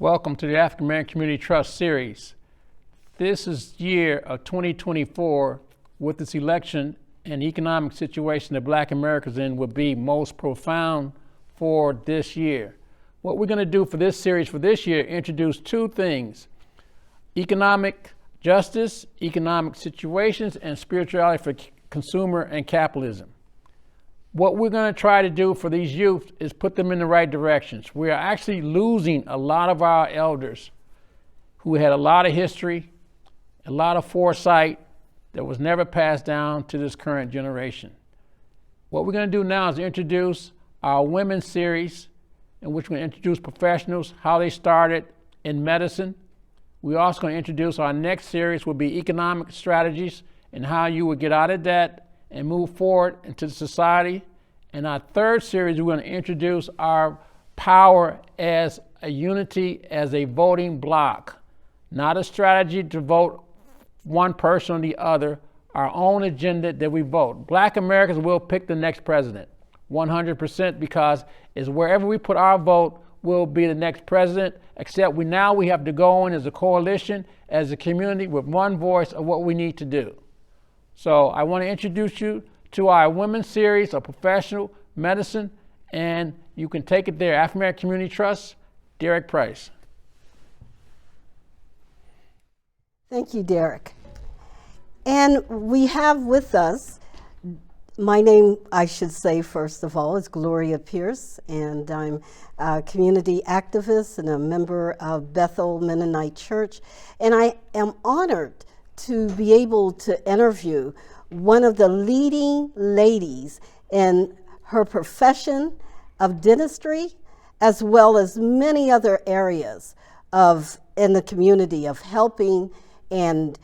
Welcome to the African American Community Trust series. This is year of 2024 with this election and economic situation that Black Americans in will be most profound for this year. What we're going to do for this series for this year, introduce two things: economic justice, economic situations, and spirituality for consumer and capitalism. What we're going to try to do for these youth is put them in the right directions. We are actually losing a lot of our elders who had a lot of history, a lot of foresight that was never passed down to this current generation. What we're going to do now is introduce our women's series, in which we're going to introduce professionals, how they started in medicine. We're also going to introduce our next series will be economic strategies and how you would get out of debt and move forward into society. And our third series, we're going to introduce our power as a unity, as a voting bloc, not a strategy to vote one person or the other, our own agenda that we vote. Black Americans will pick the next president, 100%, because it's wherever we put our vote will be the next president, except we have to go in as a coalition, as a community with one voice of what we need to do. So I want to introduce you to our women's series of professional medicine, and you can take it there. African American Community Trust, Derek Price. Thank you, Derek. And we have with us, my name, I should say, first of all, is Gloria Pierce, and I'm a community activist and a member of Bethel Mennonite Church. And I am honored to be able to interview one of the leading ladies in her profession of dentistry, as well as many other areas in the community of helping and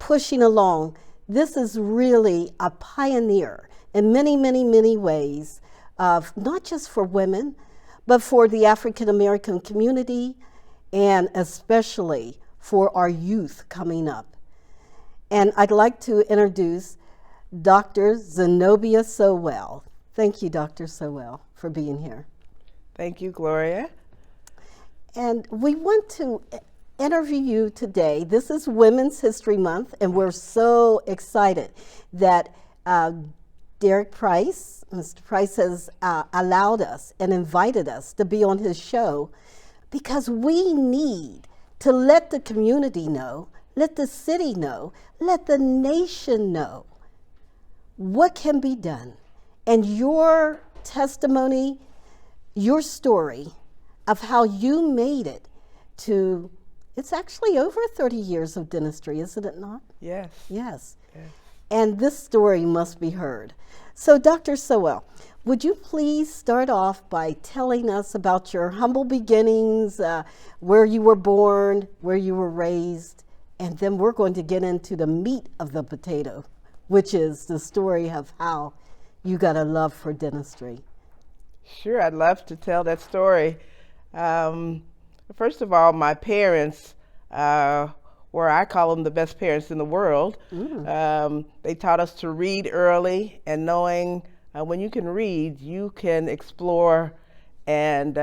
pushing along. This is really a pioneer in many, many, many ways, of not just for women, but for the African American community, and especially for our youth coming up. And I'd like to introduce Dr. Zenobia Sowell. Thank you, Dr. Sowell, for being here. Thank you, Gloria. And we want to interview you today. This is Women's History Month, and we're so excited that Derek Price, Mr. Price, has allowed us and invited us to be on his show, because we need to let the community know, let the city know, let the nation know what can be done. And your testimony, your story of how you made it to, it's actually over 30 years of dentistry, isn't it not? Yes. Yes. And this story must be heard. So Dr. Sowell, would you please start off by telling us about your humble beginnings, where you were born, where you were raised, and then we're going to get into the meat of the potato, which is the story of how you got a love for dentistry. Sure, I'd love to tell that story. First of all, my parents were, I call them the best parents in the world. They taught us to read early, and knowing when you can read, you can explore and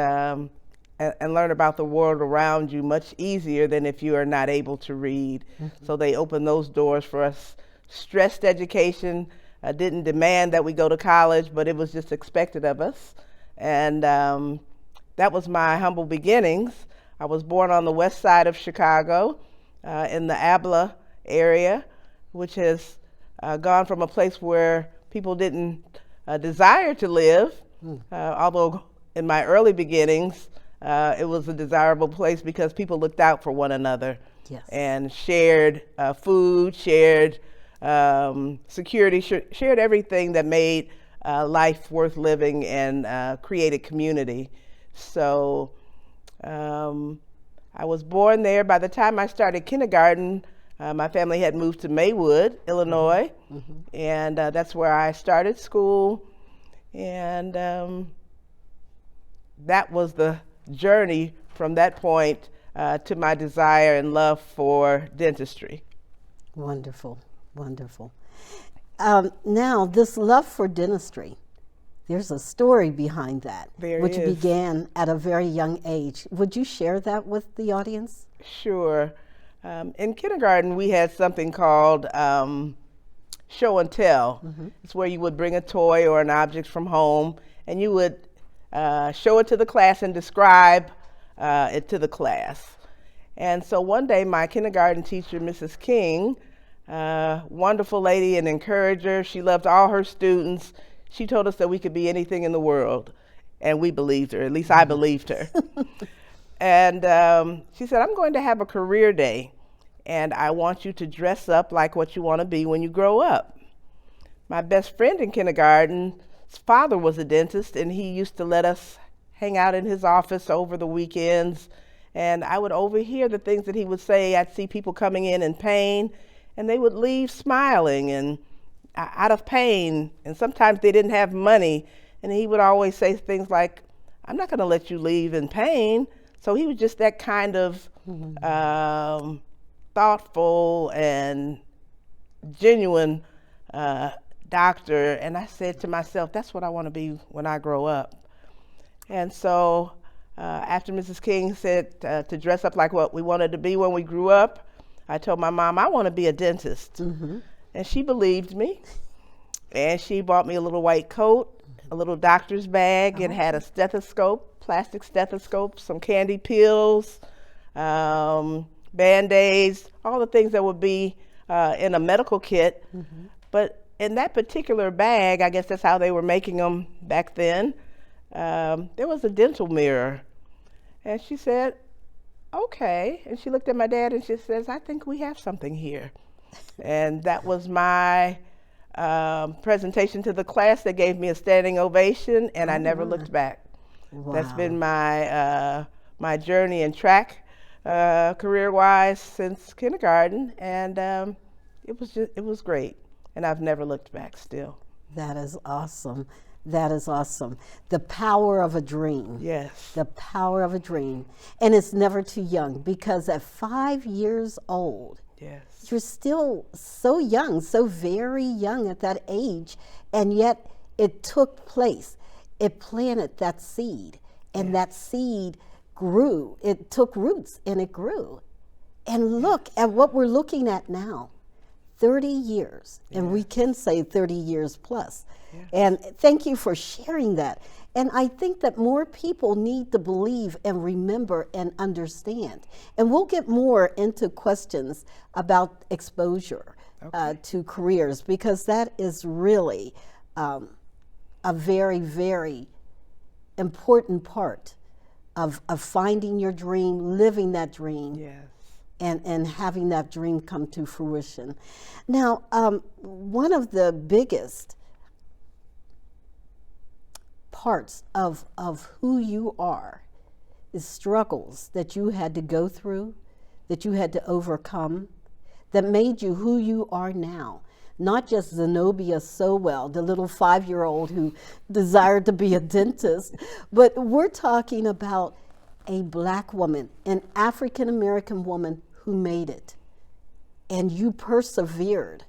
learn about the world around you much easier than if you are not able to read. So they opened those doors for us. Stressed education, didn't demand that we go to college, but it was just expected of us. And that was my humble beginnings. I was born on the west side of Chicago, in the Abla area, which has gone from a place where people didn't desire to live, although in my early beginnings, it was a desirable place because people looked out for one another. Yes. And shared food, shared security, shared everything that made life worth living and created community. So I was born there. By the time I started kindergarten, my family had moved to Maywood, Illinois, and that's where I started school. And that was the journey from that point to my desire and love for dentistry. Wonderful, wonderful. Now, this love for dentistry, There's a story behind that, There which is. began at a very young age. Would you share that with the audience? Sure. In kindergarten, we had something called show and tell. It's where you would bring a toy or an object from home, and you would show it to the class and describe it to the class. And so one day, my kindergarten teacher, Mrs. King, wonderful lady and encourager, she loved all her students. She told us that we could be anything in the world, and we believed her. At least I believed her. And she said, I'm going to have a career day, and I want you to dress up like what you want to be when you grow up. My best friend in kindergarten's father was a dentist, and he used to let us hang out in his office over the weekends, and I would overhear the things that he would say. I'd see people coming in pain, and they would leave smiling and out of pain, and sometimes they didn't have money, and he would always say things like, I'm not going to let you leave in pain. So he was just that kind of thoughtful and genuine doctor. And I said to myself, that's what I want to be when I grow up. And so after Mrs. King said to dress up like what we wanted to be when we grew up, I told my mom, I want to be a dentist. And she believed me. And she bought me a little white coat, a little doctor's bag, and had a stethoscope, plastic stethoscope, some candy pills, Band-Aids, all the things that would be in a medical kit. But in that particular bag, I guess that's how they were making them back then, there was a dental mirror. And she said, okay. And she looked at my dad and she says, I think we have something here. And that was my presentation to the class that gave me a standing ovation, and I never looked back. Wow. That's been my my journey in track, career-wise, since kindergarten, and it was great, and I've never looked back still. That is awesome. That is awesome. The power of a dream. Yes. The power of a dream. And it's never too young, because at 5 years old, Yes. you're still so young, so very young at that age, and yet it took place. It planted that seed, and that seed grew. It took roots, and it grew. And look at what we're looking at now, 30 years, and we can say 30 years plus. And thank you for sharing that. And I think that more people need to believe and remember and understand. And we'll get more into questions about exposure to careers, because that is really a very, very important part of finding your dream, living that dream, Yes. and having that dream come to fruition. Now, one of the biggest parts of who you are is struggles that you had to go through, that you had to overcome, that made you who you are now. Not just Zenobia Sowell, the little 5-year-old who desired to be a dentist, but we're talking about a Black woman, an African-American woman who made it. And you persevered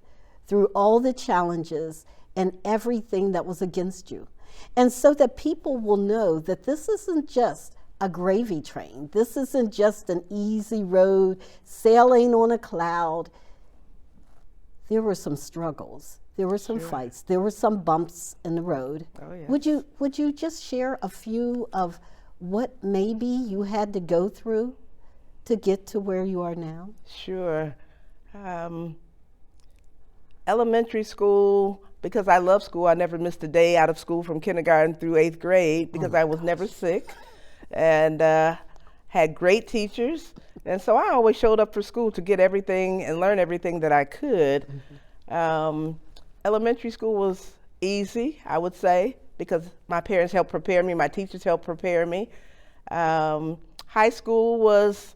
through all the challenges and everything that was against you. And so that people will know that this isn't just a gravy train. This isn't just an easy road sailing on a cloud. There were some struggles. There were some fights. There were some bumps in the road. Oh, yes. Would you just share a few of what maybe you had to go through to get to where you are now? Sure. Elementary school, because I love school, I never missed a day out of school from kindergarten through 8th grade, because I was never sick, and had great teachers. And so I always showed up for school to get everything and learn everything that I could. Elementary school was easy, I would say, because my parents helped prepare me, my teachers helped prepare me. High school was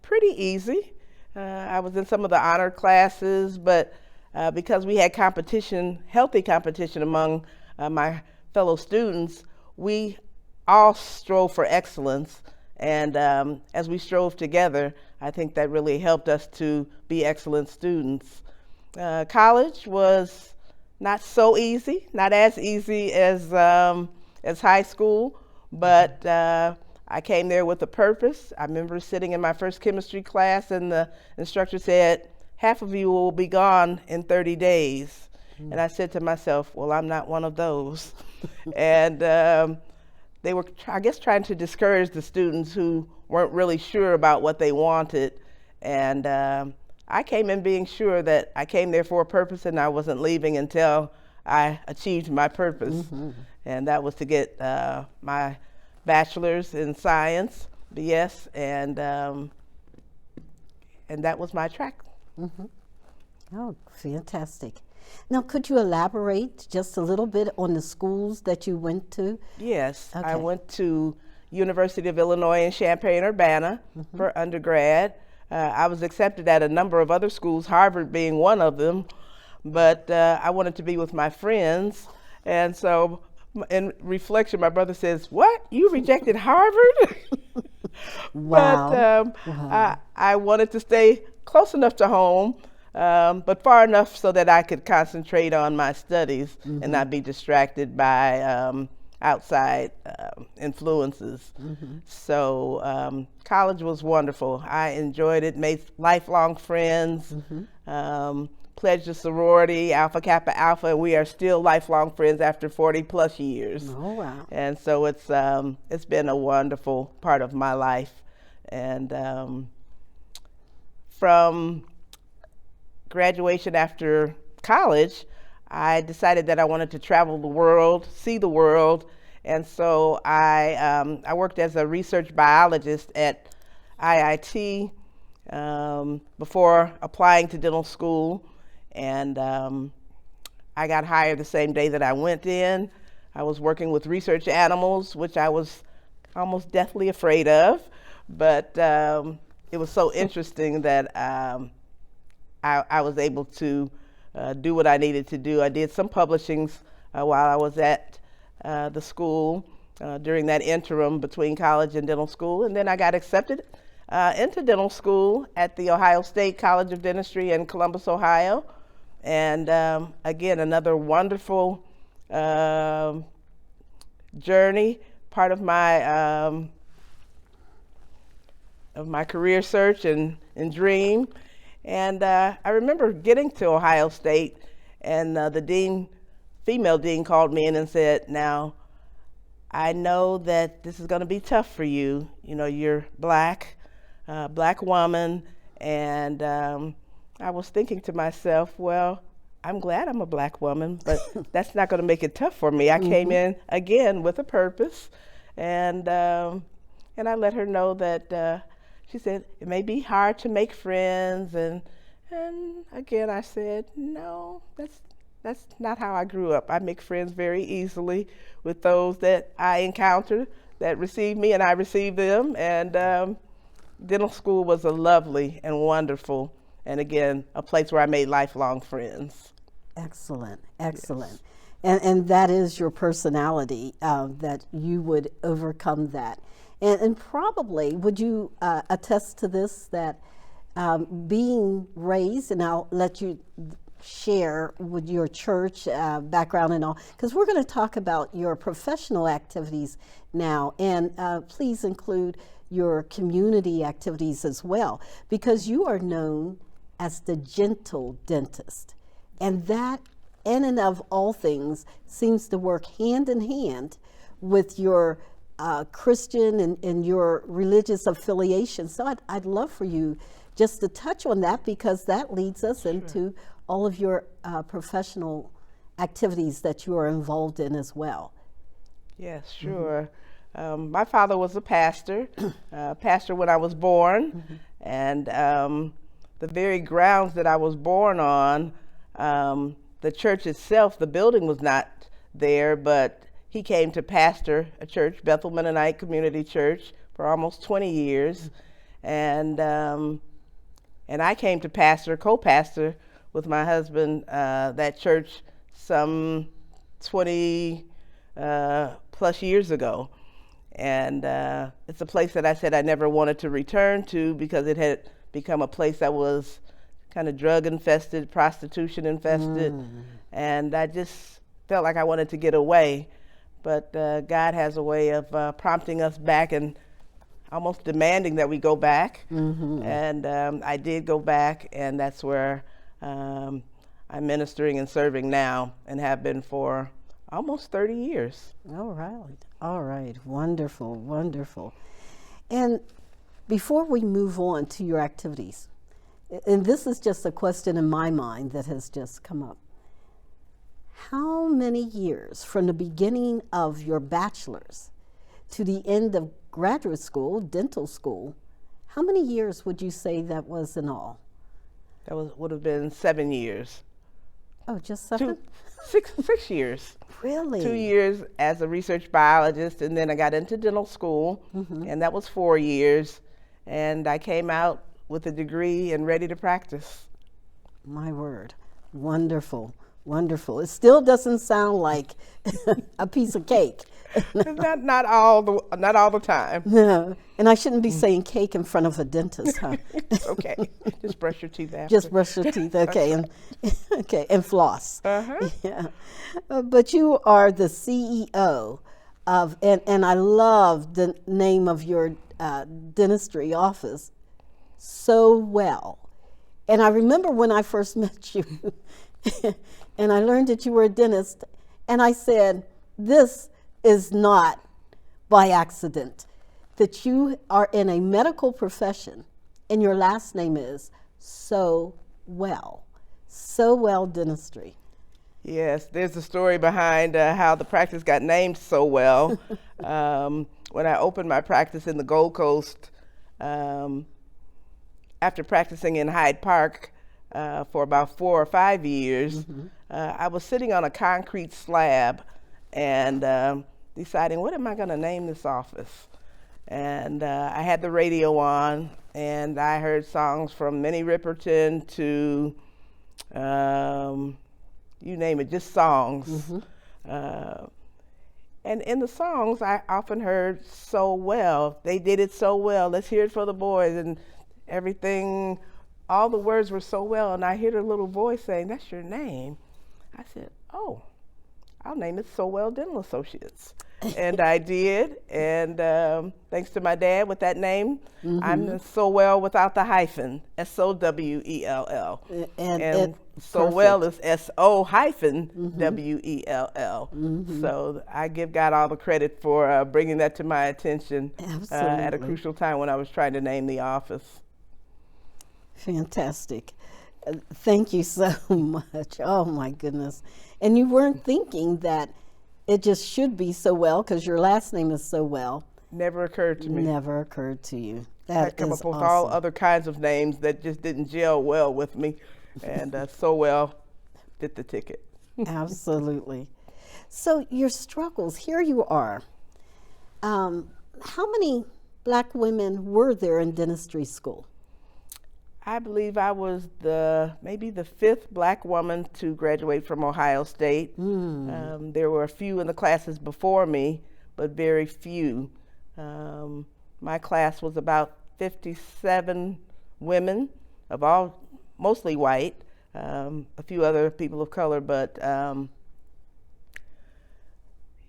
pretty easy. I was in some of the honor classes, but because we had competition, healthy competition among my fellow students, we all strove for excellence. And as we strove together, I think that really helped us to be excellent students. College was not so easy, not as easy as high school, but I came there with a purpose. I remember sitting in my first chemistry class, and the instructor said, "Half of you will be gone in 30 days." And I said to myself, well, I'm not one of those. And they were, I guess, trying to discourage the students who weren't really sure about what they wanted. And I came in being sure that I came there for a purpose, and I wasn't leaving until I achieved my purpose. And that was to get my bachelor's in science, BS, and that was my track. Oh, fantastic. Now, could you elaborate just a little bit on the schools that you went to? Yes, Okay. I went to University of Illinois in Champaign-Urbana for undergrad. I was accepted at a number of other schools, Harvard being one of them, but I wanted to be with my friends. And so in reflection, my brother says, "What? You rejected Harvard?" Wow. But I wanted to stay close enough to home, but far enough so that I could concentrate on my studies and not be distracted by outside influences. So college was wonderful. I enjoyed it, made lifelong friends, pledged a sorority, Alpha Kappa Alpha, and we are still lifelong friends after 40 plus years. Oh, wow. And so it's been a wonderful part of my life. And from graduation after college, I decided that I wanted to travel the world, see the world, and so I worked as a research biologist at IIT before applying to dental school, and I got hired the same day that I went in. I was working with research animals, which I was almost deathly afraid of, but it was so interesting that I was able to do what I needed to do. I did some publishings while I was at the school during that interim between college and dental school, and then I got accepted into dental school at the Ohio State College of Dentistry in Columbus, Ohio. And again, another wonderful journey, part of my career search and dream. And I remember getting to Ohio State, and the female dean called me in and said, "Now, I know that this is going to be tough for you. You know, you're black woman." And I was thinking to myself, well, I'm glad I'm a black woman, but that's not going to make it tough for me. I came in again with a purpose, and I let her know that. She said, "It may be hard to make friends," and again I said, "No, that's not how I grew up. I make friends very easily with those that I encounter that receive me, and I receive them." And dental school was a lovely and wonderful, and again, a place where I made lifelong friends. Excellent, excellent. Yes. And that is your personality, that you would overcome that. And probably, would you attest to this, that being raised, and I'll let you share with your church background and all, because we're going to talk about your professional activities now, and please include your community activities as well, because you are known as the gentle dentist. And that, in and of all things, seems to work hand in hand with your Christian and your religious affiliation. So I'd love for you just to touch on that, because that leads us into all of your professional activities that you are involved in as well. Yes, sure. My father was a pastor, pastor when I was born, and the very grounds that I was born on, the church itself, the building was not there, but he came to pastor a church, Bethel Mennonite Community Church, for almost 20 years. And I came to co-pastor with my husband, that church some 20 plus years ago. And it's a place that I said I never wanted to return to, because it had become a place that was kind of drug infested, prostitution infested, and I just felt like I wanted to get away. But God has a way of prompting us back and almost demanding that we go back. And I did go back, and that's where I'm ministering and serving now, and have been for almost 30 years. All right, wonderful, wonderful. And before we move on to your activities, and this is just a question in my mind that has just come up. How many years from the beginning of your bachelor's to the end of graduate school, dental school, how many years would you say that was in all? That would have been 7 years. Oh, just 7? 6 years. Really? 2 years as a research biologist, and then I got into dental school, and that was 4 years. And I came out with a degree and ready to practice. My word. Wonderful. Wonderful. It still doesn't sound like a piece of cake. not all the time. No. And I shouldn't be saying cake in front of a dentist, huh? It's okay. Just brush your teeth after. Just brush your teeth, okay, and floss. Yeah. But you are the CEO of, and I love the name of your dentistry office, Sowell. And I remember when I first met you, and I learned that you were a dentist, and I said, this is not by accident, that you are in a medical profession, and your last name is Sowell, Sowell Dentistry. Yes, there's a story behind how the practice got named Sowell. When I opened my practice in the Gold Coast, after practicing in Hyde Park for about 4 or 5 years, I was sitting on a concrete slab and deciding, what am I going to name this office? And I had the radio on, and I heard songs from Minnie Riperton to you name it, just songs. And in the songs, I often heard so well. They did it so well. Let's hear it for the boys. And everything, all the words were so well. And I hear the little voice saying, that's your name. I said, oh, I'll name it Sowell Dental Associates. And I did. And thanks to my dad with that name, I'm Sowell without the hyphen, S-O-W-E-L-L. And Sowell is S-O-W-E-L-L. So I give God all the credit for bringing that to my attention at a crucial time when I was trying to name the office. Fantastic. Thank you so much. Oh my goodness. And you weren't thinking that it just should be Sowell because your last name is Sowell. Never occurred to me. Never occurred to you. I come up with all other kinds of names that just didn't gel well with me. And Sowell did the ticket. Absolutely. So your struggles, here you are. How many black women were there in dentistry school? I believe I was maybe the 5th black woman to graduate from Ohio State. There were a few in the classes before me, but very few. My class was about 57 women, mostly white, a few other people of color, but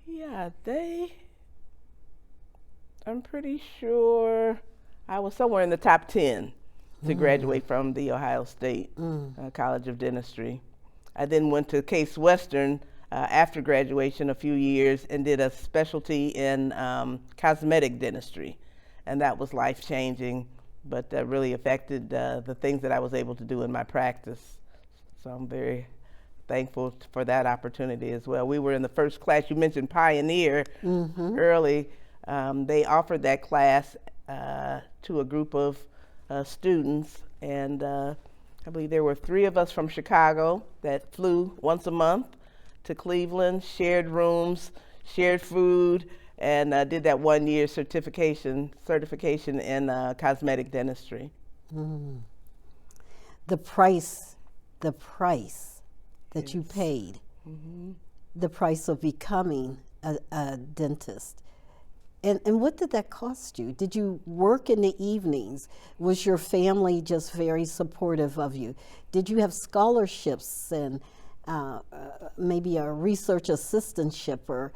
yeah, I'm pretty sure I was somewhere in the top 10 to graduate from the Ohio State College of Dentistry. I then went to Case Western after graduation a few years and did a specialty in cosmetic dentistry. And that was life-changing, but really affected the things that I was able to do in my practice. So I'm very thankful for that opportunity as well. We were in the first class. You mentioned Pioneer early. They offered that class to a group of students, and I believe there were 3 of us from Chicago that flew once a month to Cleveland, shared rooms, shared food, and did that 1-year certification in cosmetic dentistry. The price that you paid, the price of becoming a dentist, And what did that cost you? Did you work in the evenings? Was your family just very supportive of you? Did you have scholarships and maybe a research assistantship or?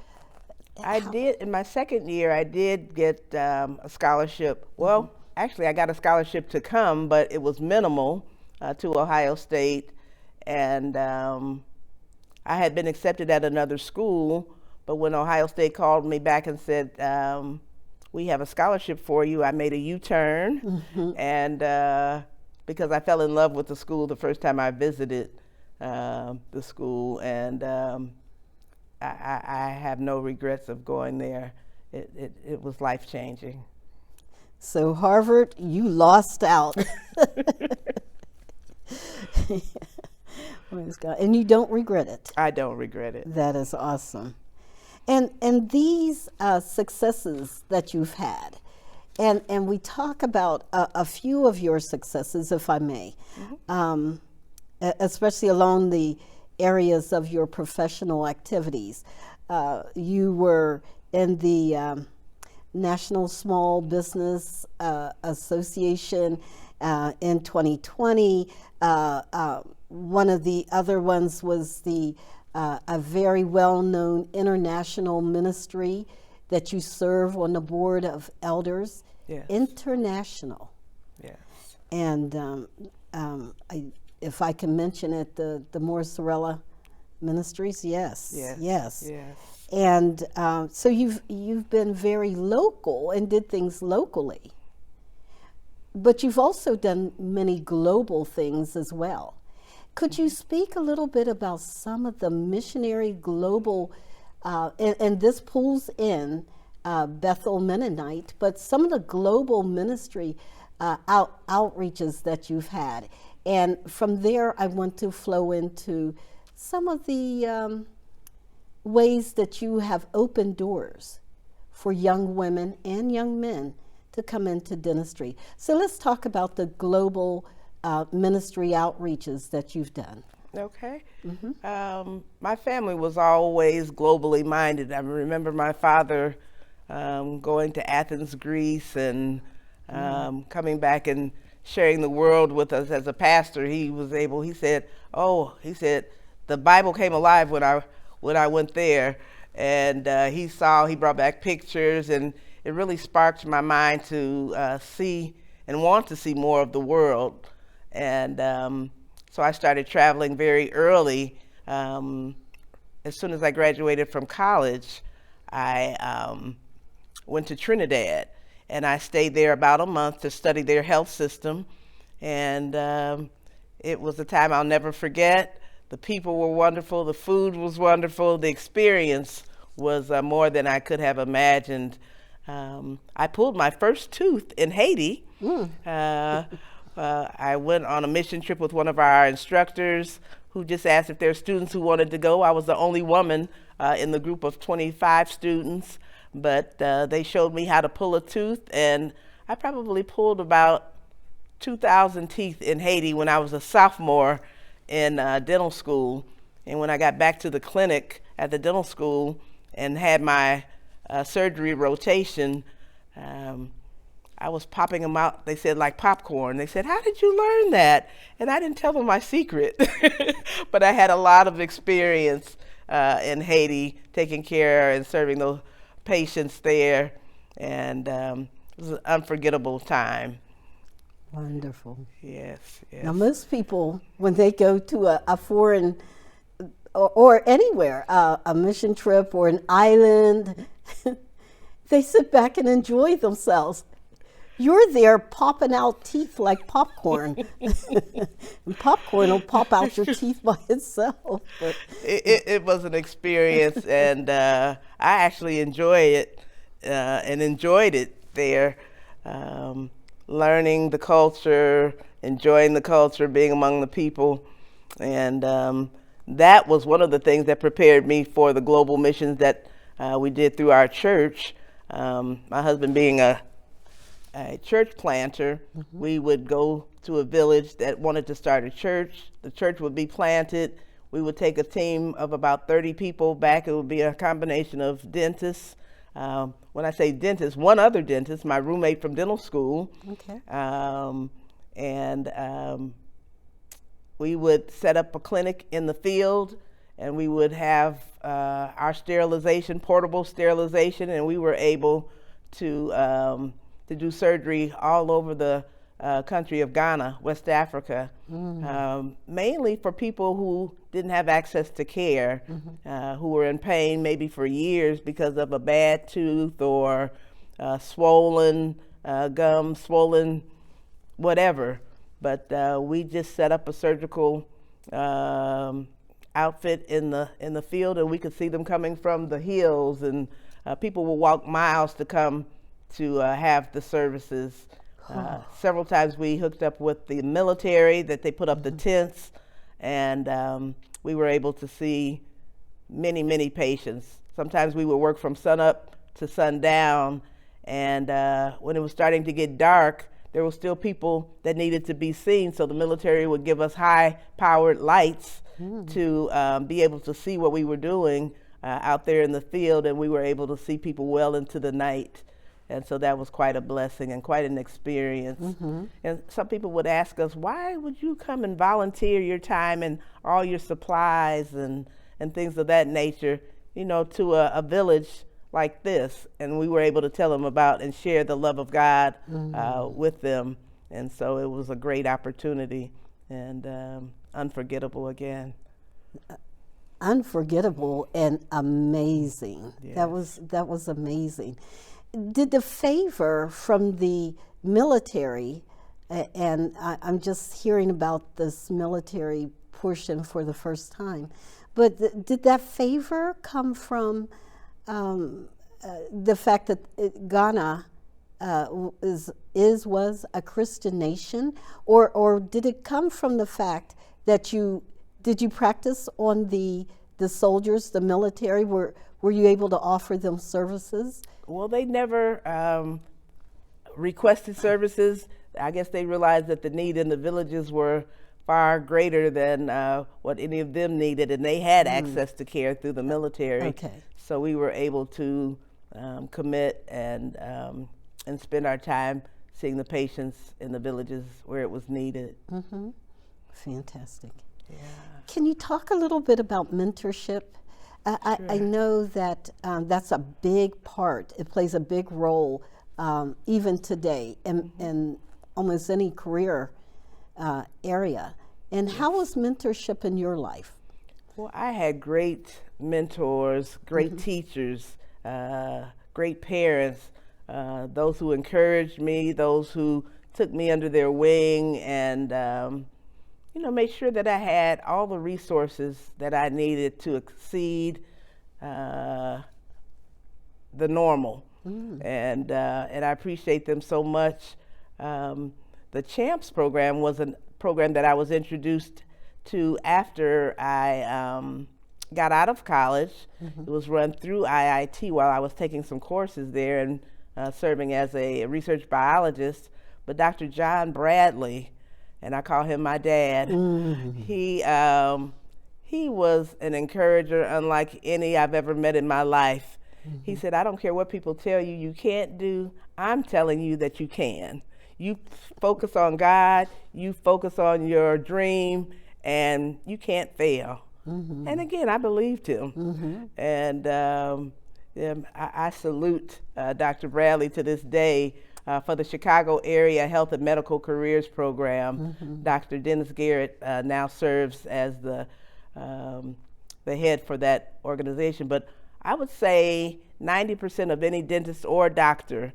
I did, in my second year, I did get a scholarship. Well, actually, I got a scholarship to come, but it was minimal to Ohio State. And I had been accepted at another school, but when Ohio State called me back and said, we have a scholarship for you, I made a U-turn. And because I fell in love with the school the first time I visited the school. And I have no regrets of going there. It was life-changing. So Harvard, you lost out. Praise God. And you don't regret it. I don't regret it. That is awesome. And these successes that you've had, and we talk about a few of your successes, if I may, especially along the areas of your professional activities. You were in the National Small Business Association in 2020. One of the other ones was a very well-known international ministry that you serve on the board of elders. Yes. International. Yes. And if I can mention it, the Morsorella Ministries, yes. Yes. Yes. Yes. And so you've been very local and did things locally. But you've also done many global things as well. Could you speak a little bit about some of the missionary global, and this pulls in Bethel Mennonite, but some of the global ministry outreaches that you've had? And from there, I want to flow into some of the ways that you have opened doors for young women and young men to come into dentistry. So let's talk about the global ministry outreaches that you've done. Okay. My family was always globally minded. I remember my father going to Athens, Greece, and coming back and sharing the world with us as a pastor. He said, the Bible came alive when I went there. And he brought back pictures, and it really sparked my mind to see and want to see more of the world. And so I started traveling very early. As soon as I graduated from college, I went to Trinidad, and I stayed there about a month to study their health system. And it was a time I'll never forget. The people were wonderful, the food was wonderful, the experience was more than I could have imagined. I pulled my first tooth in Haiti. I went on a mission trip with one of our instructors who just asked if there were students who wanted to go. I was the only woman in the group of 25 students, but they showed me how to pull a tooth, and I probably pulled about 2,000 teeth in Haiti when I was a sophomore in dental school. And when I got back to the clinic at the dental school and had my surgery rotation, I was popping them out, they said, like popcorn. They said, "How did you learn that?" And I didn't tell them my secret. But I had a lot of experience in Haiti, taking care and serving those patients there. And it was an unforgettable time. Wonderful. Yes, yes. Now, most people, when they go to a foreign or anywhere, a mission trip or an island, they sit back and enjoy themselves. You're there popping out teeth like popcorn. And popcorn will pop out your teeth by itself. But it was an experience, and I actually enjoyed it there. Learning the culture, enjoying the culture, being among the people. And that was one of the things that prepared me for the global missions that we did through our church. My husband being a church planter, we would go to a village that wanted to start a church. The church would be planted. We would take a team of about 30 people back. It would be a combination of dentists, When I say dentist, one other dentist, my roommate from dental school. Okay. And we would set up a clinic in the field, and we would have our sterilization, portable sterilization, and we were able to do surgery all over the country of Ghana, West Africa, mainly for people who didn't have access to care, who were in pain maybe for years because of a bad tooth or swollen gum, swollen whatever. But we just set up a surgical outfit in the field, and we could see them coming from the hills, and people will walk miles to come to have the services. Several times we hooked up with the military, that they put up the tents, and we were able to see many, many patients. Sometimes we would work from sun up to sundown, and when it was starting to get dark, there were still people that needed to be seen, so the military would give us high-powered lights to be able to see what we were doing out there in the field, and we were able to see people well into the night. And so that was quite a blessing and quite an experience. And some people would ask us, why would you come and volunteer your time and all your supplies and things of that nature, you know, to a village like this? And we were able to tell them about and share the love of God with them. And so it was a great opportunity and unforgettable again. Unforgettable and amazing. Yes. That was amazing. Did the favor from the military, and I'm just hearing about this military portion for the first time, but did that favor come from the fact that Ghana was a Christian nation, or did it come from the fact that did you practice on the soldiers, the military? Were you able to offer them services? Well, they never requested services. I guess they realized that the need in the villages were far greater than what any of them needed, and they had access to care through the military. Okay. So we were able to commit and spend our time seeing the patients in the villages where it was needed. Fantastic. Yeah. Can you talk a little bit about mentorship? I know that that's a big part. It plays a big role even today in almost any career area. And how was mentorship in your life? Well, I had great mentors, great teachers, great parents, those who encouraged me, those who took me under their wing and made sure that I had all the resources that I needed to exceed the normal. And I appreciate them so much. The CHAMPS program was a program that I was introduced to after I got out of college. It was run through IIT while I was taking some courses there and serving as a research biologist. But Dr. John Bradley, and I call him my dad, he was an encourager unlike any I've ever met in my life. He said, I don't care what people tell you you can't do, I'm telling you that you can. You focus on God, you focus on your dream, and you can't fail. And again, I believed him. And I salute Dr. Bradley to this day. For the Chicago Area Health and Medical Careers Program, Dr. Dennis Garrett now serves as the head for that organization. But I would say 90% of any dentist or doctor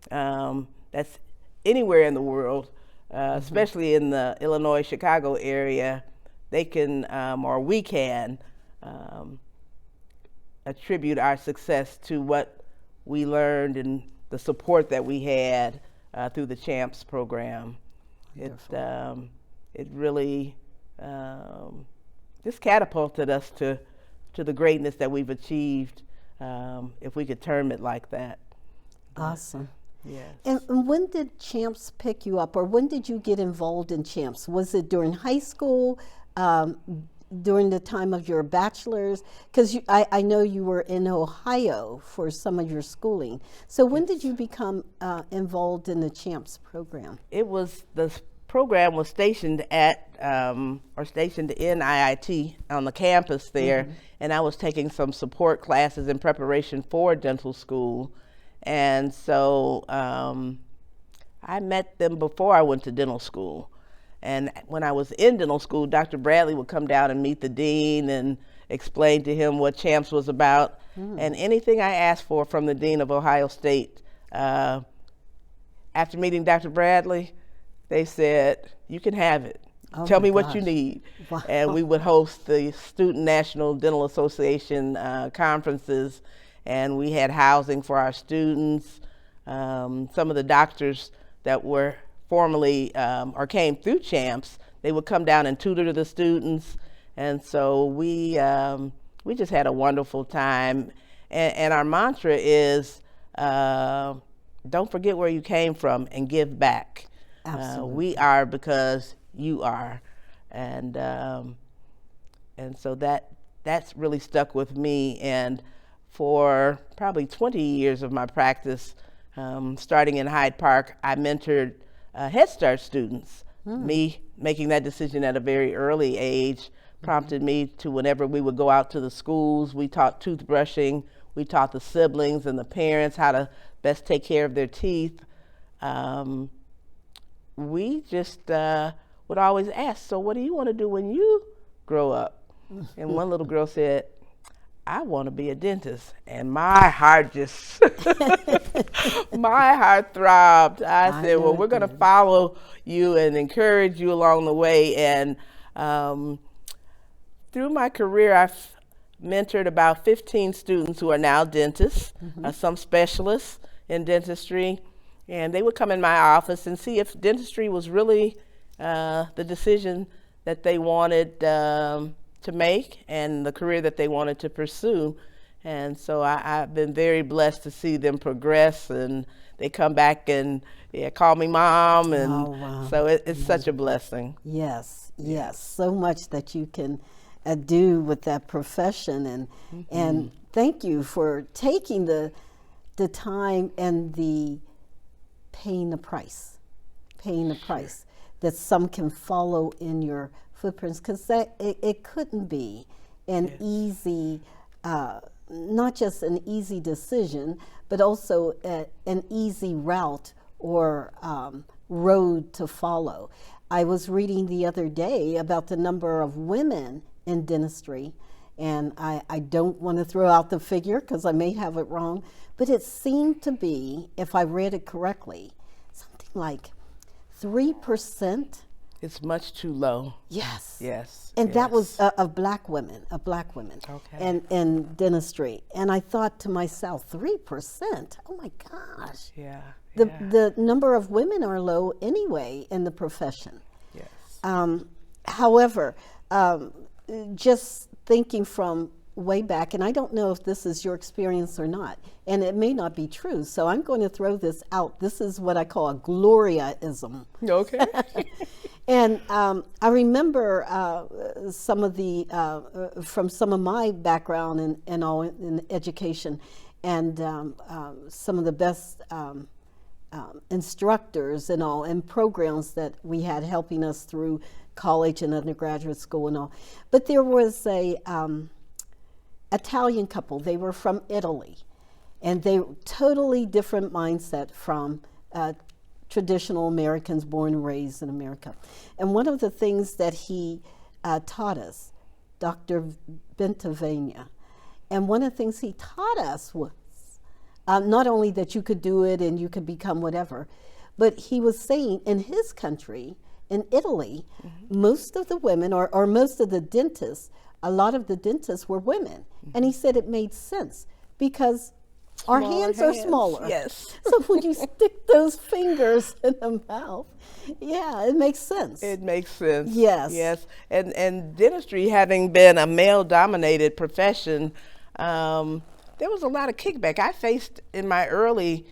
that's anywhere in the world, especially in the Illinois, Chicago area, they can, or we can, attribute our success to what we learned and the support that we had through the CHAMPS program. It really just catapulted us to the greatness that we've achieved, if we could term it like that. Awesome. Yes. And when did CHAMPS pick you up, or when did you get involved in CHAMPS? Was it during high school? during the time of your bachelor's? Because I know you were in Ohio for some of your schooling. So when did you become involved in the CHAMPS program? It was, the program was stationed at, or stationed in IIT on the campus there, and I was taking some support classes in preparation for dental school. And so I met them before I went to dental school. And when I was in dental school, Dr. Bradley would come down and meet the dean and explain to him what CHAMPS was about. And anything I asked for from the dean of Ohio State, after meeting Dr. Bradley, they said, you can have it. Tell me what you need. Wow. And we would host the Student National Dental Association conferences, and we had housing for our students. Some of the doctors that were formerly or came through CHAMPS, they would come down and tutor the students. And so we just had a wonderful time. And our mantra is, don't forget where you came from and give back. Absolutely. We are because you are. And so that's really stuck with me. And for probably 20 years of my practice, starting in Hyde Park, I mentored Head Start students. Me making that decision at a very early age prompted me to, whenever we would go out to the schools, we taught toothbrushing, we taught the siblings and the parents how to best take care of their teeth. We just would always ask, so what do you want to do when you grow up? And one little girl said, I want to be a dentist. And my heart just, my heart throbbed. I said, well, we're going to follow you and encourage you along the way. And through my career, I've mentored about 15 students who are now dentists, some specialists in dentistry. And they would come in my office and see if dentistry was really the decision that they wanted to make and the career that they wanted to pursue. And so I've been very blessed to see them progress, and they come back and call me mom, and so it's such a blessing. Yes, so much that you can do with that profession, and thank you for taking the time and the paying the price that some can follow in your footprints, because it couldn't be an easy, not just an easy decision, but also an easy route or road to follow. I was reading the other day about the number of women in dentistry, and I don't want to throw out the figure because I may have it wrong, but it seemed to be, if I read it correctly, something like 3%. It's much too low. Yes. Yes. And that was of black women, Okay. and dentistry. And I thought to myself, 3%? Oh my gosh. Yeah. The number of women are low anyway in the profession. Yes. However, just thinking from way back, and I don't know if this is your experience or not, and it may not be true, so I'm going to throw this out. This is what I call a Gloria-ism. Okay. And I remember some of the, from some of my background and all in education, and some of the best instructors and all, and programs that we had helping us through college and undergraduate school and all. But there was a Italian couple. They were from Italy, and they totally different mindset from traditional Americans born and raised in America. And one of the things that he taught us, Dr. Bentavania, and one of the things he taught us was not only that you could do it and you could become whatever, but he was saying in his country, in Italy, most of the women, or most of the dentists, a lot of the dentists were women. And he said it made sense because our hands are smaller. Yes. So when you stick those fingers in the mouth, yeah, it makes sense. It makes sense. Yes. Yes. And dentistry having been a male-dominated profession, there was a lot of kickback. I faced in my early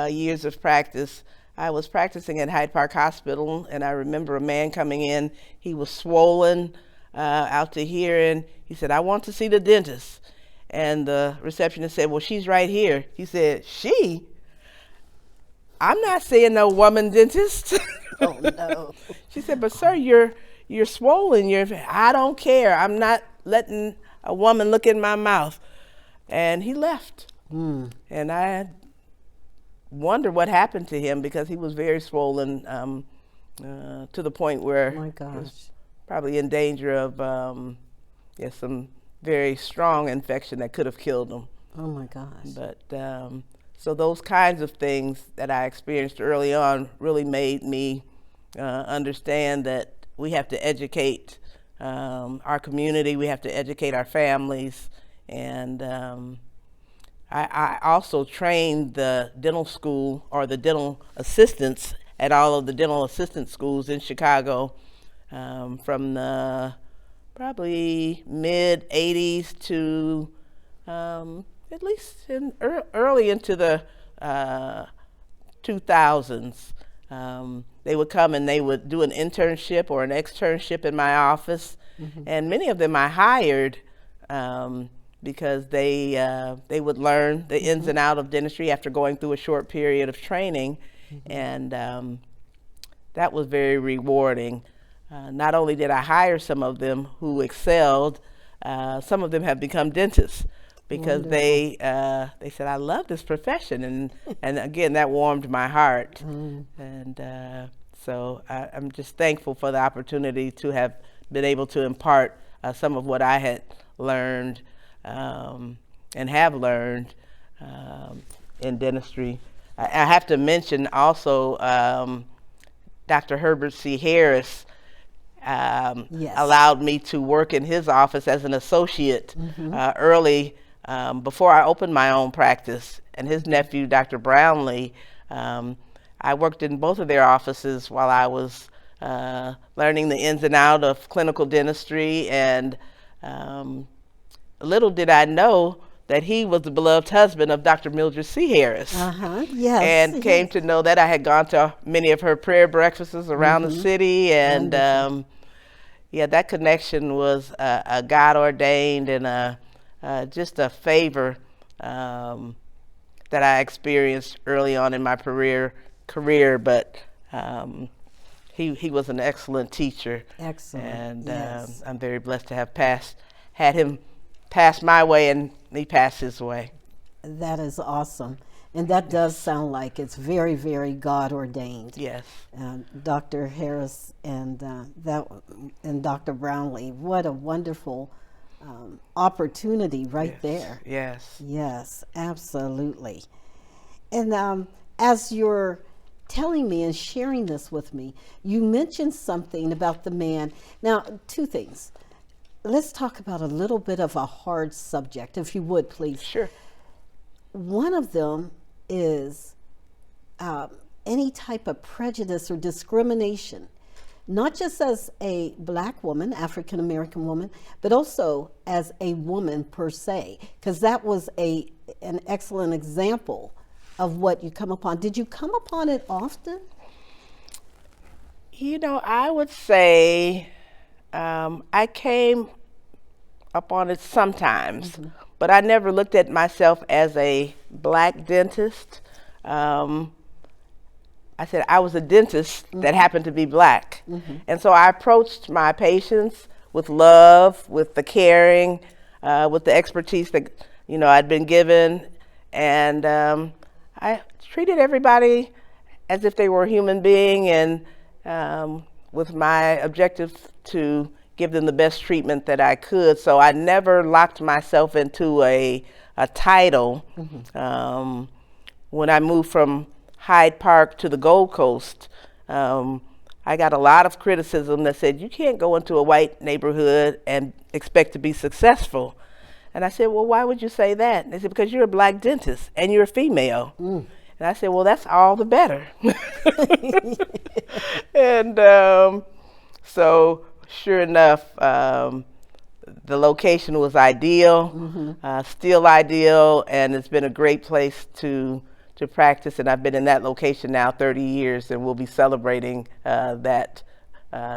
years of practice. I was practicing at Hyde Park Hospital, and I remember a man coming in. He was swollen. out to here, and he said, I want to see the dentist. And the receptionist said, well, she's right here. He said, she? I'm not seeing no woman dentist. Oh, no. She said, but sir, you're swollen. I don't care. I'm not letting a woman look in my mouth. And he left. And I wonder what happened to him, because he was very swollen to the point where Oh, my he gosh. was probably in danger of some very strong infection that could have killed him. Oh, my gosh. But so those kinds of things that I experienced early on really made me understand that we have to educate our community, we have to educate our families, and I also trained the dental school, or the dental assistants at all of the dental assistant schools in Chicago from the probably mid 80s to at least early into the 2000s. They would come and they would do an internship or an externship in my office, and many of them I hired because they would learn the ins and outs of dentistry after going through a short period of training, and that was very rewarding. Not only did I hire some of them who excelled, some of them have become dentists, because they said, I love this profession, and again, that warmed my heart. And so I'm just thankful for the opportunity to have been able to impart some of what I had learned and have learned in dentistry. I have to mention also Dr. Herbert C. Harris allowed me to work in his office as an associate early, before I opened my own practice. And his nephew, Dr. Brownlee, I worked in both of their offices while I was learning the ins and outs of clinical dentistry, and little did I know that he was the beloved husband of Dr. Mildred C. Harris. Yes. And came to know that. I had gone to many of her prayer breakfasts around the city, and that connection was a God ordained and just a favor that I experienced early on in my career. But he was an excellent teacher. Excellent. And yes. I'm very blessed to have had him pass my way and me pass his way. That is awesome. And that does sound like it's very, very God ordained. Yes. Dr. Harris and Dr. Brownlee, what a wonderful opportunity right there. Yes. Yes, absolutely. And as you're telling me and sharing this with me, you mentioned something about the man. Now, two things. Let's talk about a little bit of a hard subject, if you would, please. Sure. One of them is any type of prejudice or discrimination, not just as a Black woman, African American woman, but also as a woman per se, because that was an excellent example of what you come upon. Did you come upon it often? You know, I would say I came upon it sometimes, but I never looked at myself as a Black dentist. I said I was a dentist that happened to be Black. And so I approached my patients with love, with the caring, with the expertise that, I'd been given. And I treated everybody as if they were a human being, and with my objective to give them the best treatment that I could. So I never locked myself into a title. When I moved from Hyde Park to the Gold Coast, I got a lot of criticism that said, you can't go into a white neighborhood and expect to be successful. And I said, well, why would you say that? And they said, because you're a Black dentist and you're a female. And I said, well, that's all the better. And so sure enough, the location was ideal, still ideal, and it's been a great place to practice. And I've been in that location now 30 years, and we'll be celebrating that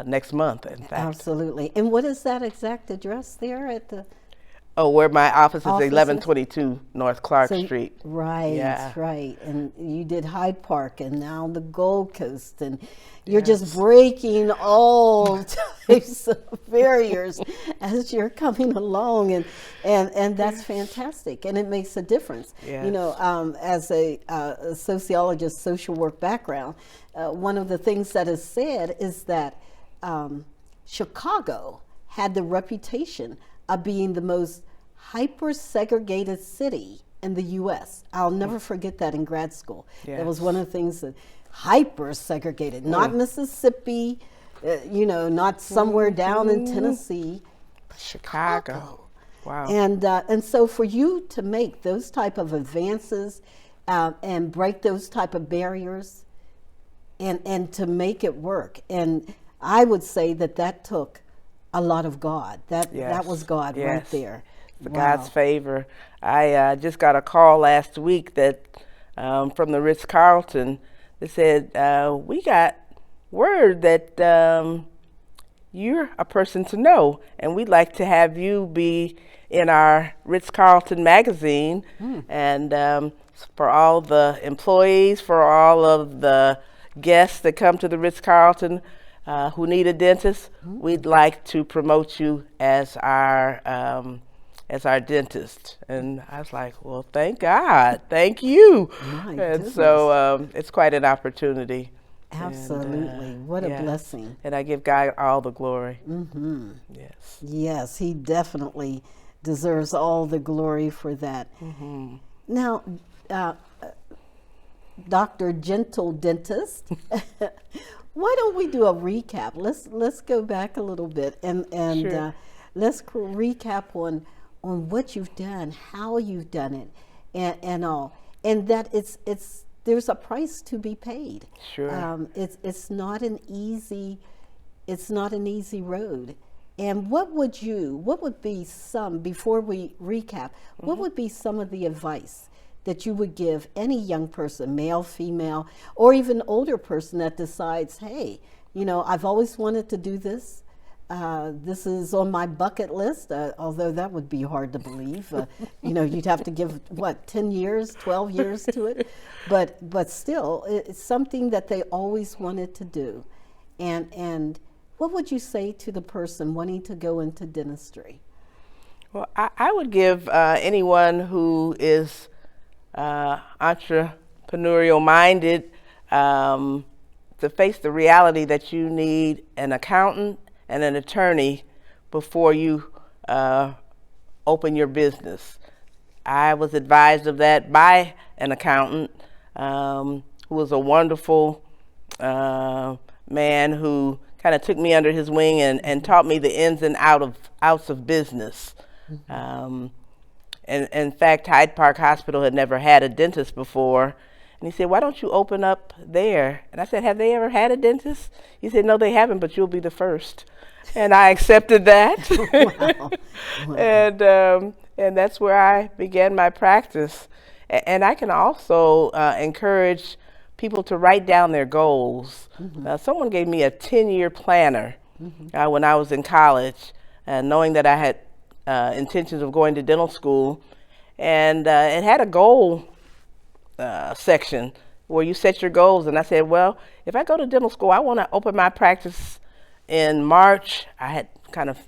next month, in fact. Absolutely. And what is that exact address there at the? Oh, where my office is, Offices? 1122 North Clark Street. Right, Yeah. right. And you did Hyde Park and now the Gold Coast, and you're just breaking all types of barriers as you're coming along, and that's fantastic, and it makes a difference. Yes. You know, as a sociologist, social work background, one of the things that is said is that Chicago had the reputation of being the most hyper-segregated city in the U.S. I'll never forget that in grad school. That was one of the things that hyper-segregated, not Mississippi, you know, not somewhere down in Tennessee, but Chicago. Wow. And so for you to make those type of advances and break those type of barriers and to make it work, and I would say that took a lot of God. That was God right there. God's favor. I just got a call last week that from the Ritz-Carlton. They said, we got word that you're a person to know, and we'd like to have you be in our Ritz-Carlton magazine. And for all the employees, for all of the guests that come to the Ritz-Carlton who need a dentist, we'd like to promote you as our dentist. And I was like, well, thank God, thank you. My and goodness. So it's quite an opportunity. Absolutely. What a blessing. And I give God all the glory. Yes. Yes, he definitely deserves all the glory for that. Now, Dr. Gentle Dentist, why don't we do a recap? Let's go back a little bit and Sure. let's recap on what you've done, how you've done it, and all, and that there's a price to be paid. Sure. It's not an easy road. And what would be some, before we recap, what would be some of the advice that you would give any young person, male, female, or even older person that decides, hey, you know, I've always wanted to do this. This is on my bucket list, although that would be hard to believe. You know, you'd have to give, 10 years, 12 years to it? But still, it's something that they always wanted to do. And what would you say to the person wanting to go into dentistry? Well, I would give anyone who is entrepreneurial minded to face the reality that you need an accountant and an attorney before you open your business. I was advised of that by an accountant who was a wonderful man who kind of took me under his wing and taught me the ins and outs of business. And in fact, Hyde Park Hospital had never had a dentist before. And he said, why don't you open up there? And I said, have they ever had a dentist? He said, no, they haven't, but you'll be the first. And I accepted that. Wow. Wow. And that's where I began my practice. And I can also encourage people to write down their goals. Someone gave me a 10-year planner when I was in college, knowing that I had intentions of going to dental school. And it had a goal section where you set your goals. And I said, well, if I go to dental school, I want to open my practice in March. I had kind of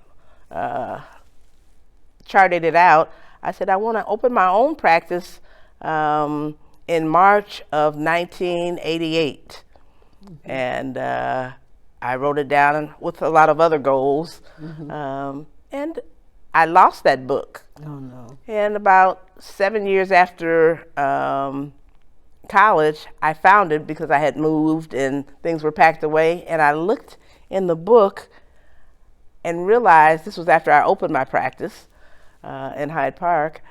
charted it out. I said, I want to open my own practice in March of 1988. And I wrote it down with a lot of other goals. And I lost that book. Oh, no. And about 7 years after college, I found it because I had moved and things were packed away. And I looked in the book and realized, this was after I opened my practice in Hyde Park,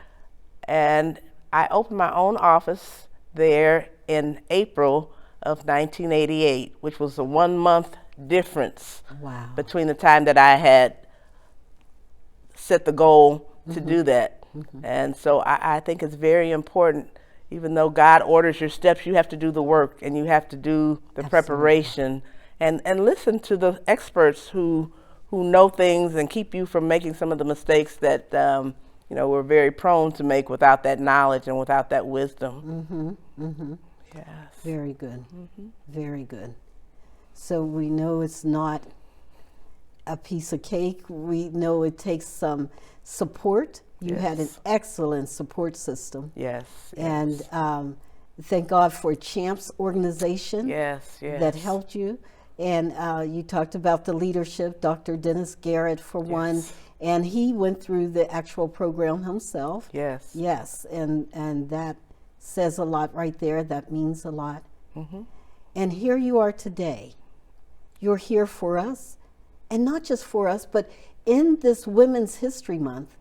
and I opened my own office there in April of 1988, which was a 1 month difference between the time that I had set the goal to do that. And so I think it's very important, even though God orders your steps, you have to do the work and you have to do the preparation and listen to the experts who know things and keep you from making some of the mistakes that you know, we're very prone to make without that knowledge and without that wisdom. Yes. Very good. Very good. So we know it's not a piece of cake. We know it takes some support. You had an excellent support system. Yes. And thank God for CHAMPS organization Yes. that helped you. And you talked about the leadership, Dr. Dennis Garrett for one, and he went through the actual program himself. Yes. Yes, and that says a lot right there. That means a lot. And here you are today. You're here for us, and not just for us, but in this Women's History Month,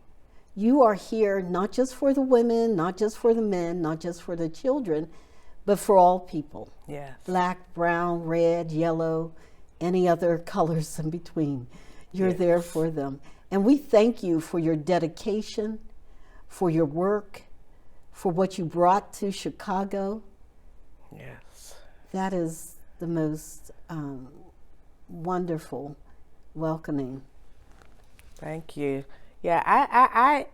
you are here not just for the women, not just for the men, not just for the children, but for all people. Yes. Black, brown, red, yellow, any other colors in between. You're there for them. And we thank you for your dedication, for your work, for what you brought to Chicago. Yes. That is the most wonderful welcoming. Thank you. Yeah, I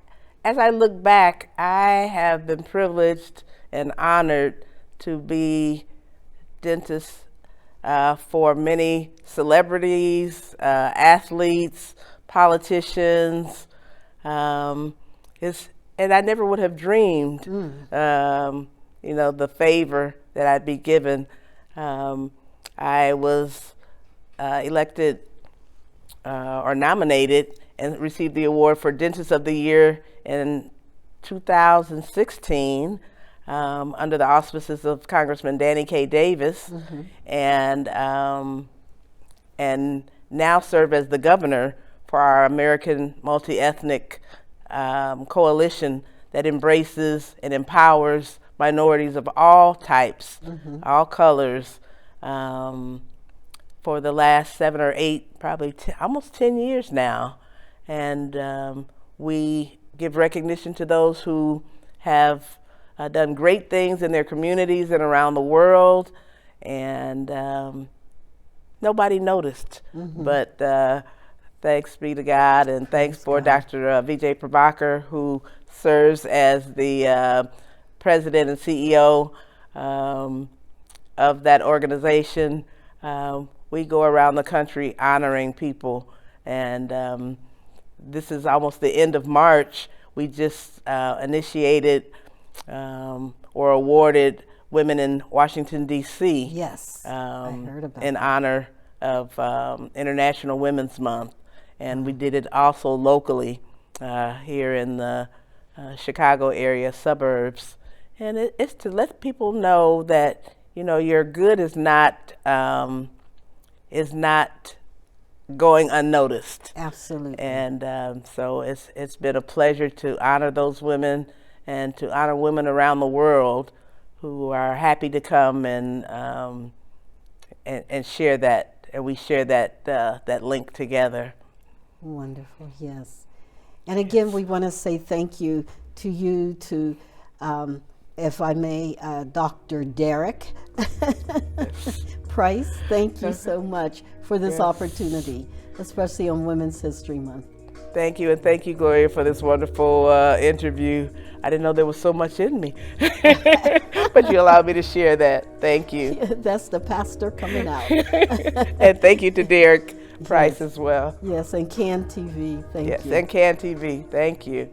as I look back, I have been privileged and honored to be dentist for many celebrities, athletes, politicians. And I never would have dreamed, you know, the favor that I'd be given. I was elected or nominated and received the award for Dentist of the Year in 2016 under the auspices of Congressman Danny K. Davis, and now serve as the governor for our American Multi-Ethnic Coalition that embraces and empowers minorities of all types, all colors, for the last 7 or 8, probably almost 10 years now. And we give recognition to those who have done great things in their communities and around the world, and nobody noticed. But thanks be to God, and thanks for Dr. Vijay Prabhakar, who serves as the president and CEO of that organization. We go around the country honoring people, and this is almost the end of March. We just initiated or awarded Women in Washington, D.C. Yes, I heard about in that. honor of International Women's Month. And we did it also locally here in the Chicago area suburbs. And it's to let people know that, you know, your good is not going unnoticed. Absolutely. And so it's been a pleasure to honor those women and to honor women around the world who are happy to come and share that, and we share that link together. Wonderful, yes. And again, we want to say thank you, to if I may, Dr. Derek Price. Thank you so much for this opportunity, especially on Women's History Month. Thank you, and thank you, Gloria, for this wonderful interview. I didn't know there was so much in me, but you allowed me to share that. Thank you. That's the pastor coming out. And thank you to Derek Price as well. Yes, and CAN TV. Thank you. Yes, and CAN TV. Thank you.